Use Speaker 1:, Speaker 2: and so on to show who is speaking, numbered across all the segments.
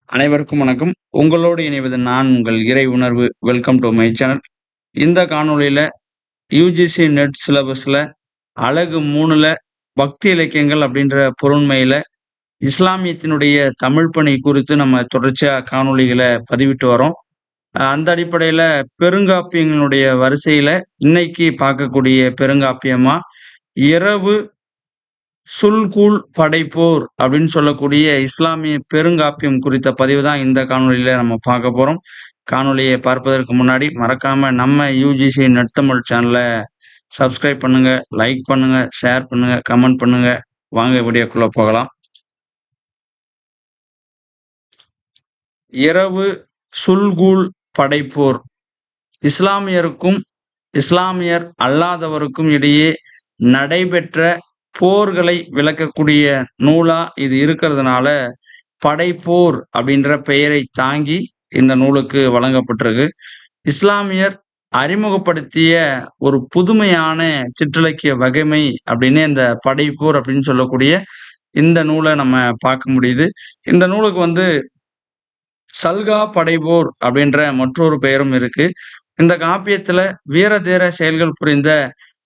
Speaker 1: அனைவருக்கும் வணக்கம். உங்களோடு இணைவது நான் உங்கள் இறை உணர்வு. Welcome do my channel. இந்த காணொளியில யுஜிசி நெட் சிலபஸ்ல அலகு 3ல பக்தி இலக்கியங்கள் அப்படின்ற பொருண்மையில இஸ்லாமியத்தினுடைய தமிழ் பணி குறித்து நம்ம தொடர்ச்சியா காணொளிகள பதிவிட்டு வரோம். அந்த அடிப்படையில பெருங்காப்பியங்களுடைய வரிசையில இன்னைக்கு பார்க்கக்கூடிய பெருங்காப்பியமா, இரவு சுல்கூல் படைப்போர் அப்படின்னு சொல்லக்கூடிய இஸ்லாமிய பெருங்காப்பியம் குறித்த பதிவு தான் இந்த காணொளியில நம்ம பார்க்க போறோம். காணொளியை பார்ப்பதற்கு முன்னாடி மறக்காம நம்ம யுஜிசி நெட்தமிழ் சேனலை சப்ஸ்கிரைப் பண்ணுங்க, லைக் பண்ணுங்க, ஷேர் பண்ணுங்க, கமெண்ட் பண்ணுங்க. வாங்க வீடியோக்குள்ள போகலாம். இரவு சுல்கூல் படைப்போர் இஸ்லாமியருக்கும் இஸ்லாமியர் அல்லாதவருக்கும் இடையே நடைபெற்ற போர்களை விளக்கக்கூடிய நூலா இது இருக்கிறதுனால படைப்போர் அப்படின்ற பெயரை தாங்கி இந்த நூலுக்கு வழங்கப்பட்டிருக்கு. இஸ்லாமியர் அறிமுகப்படுத்திய ஒரு புதுமையான சிற்றிலக்கிய வகைமை அப்படின்னு இந்த படைப்போர் அப்படின்னு சொல்லக்கூடிய இந்த நூலை நம்ம பார்க்க முடியுது. இந்த நூலுக்கு சல்கா படைப்போர் அப்படின்ற மற்றொரு பெயரும் இருக்கு. இந்த காப்பியத்துல வீர தீர செயல்கள் புரிந்த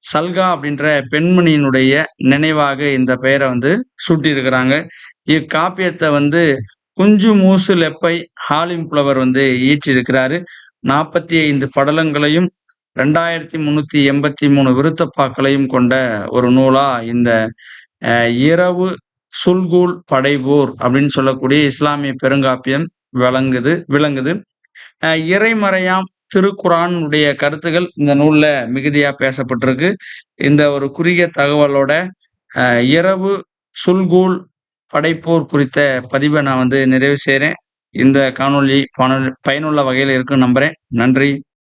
Speaker 1: சல்கா அப்படின்ற பெண்மணியினுடைய நினைவாக இந்த பெயரை சூட்டியிருக்கிறாங்க. இக்காப்பியத்தை குஞ்சு மூசு லெப்பை ஹாலிம் புலவர் இயற்றியிருக்கிறாரு. 45 படலங்களையும் 2383 விருத்தப்பாக்களையும் கொண்ட ஒரு நூலா இந்த இரவு சுல்கூல் படைப்போர் அப்படின்னு சொல்லக்கூடிய இஸ்லாமிய பெருங்காப்பியம் விளங்குது. இறைமறையாம் திருக்குரானுடைய கருத்துக்கள் இந்த நூல்ல மிகுதியா பேசப்பட்டிருக்கு. இந்த ஒரு குறுகிய தகவலோட இரவு சுல்கூல் படைப்போர் குறித்த பதிவை நான் நிறைவு செய்றேன். இந்த காணொளி பயனுள்ள வகையில் இருக்குன்னு நம்புறேன். நன்றி.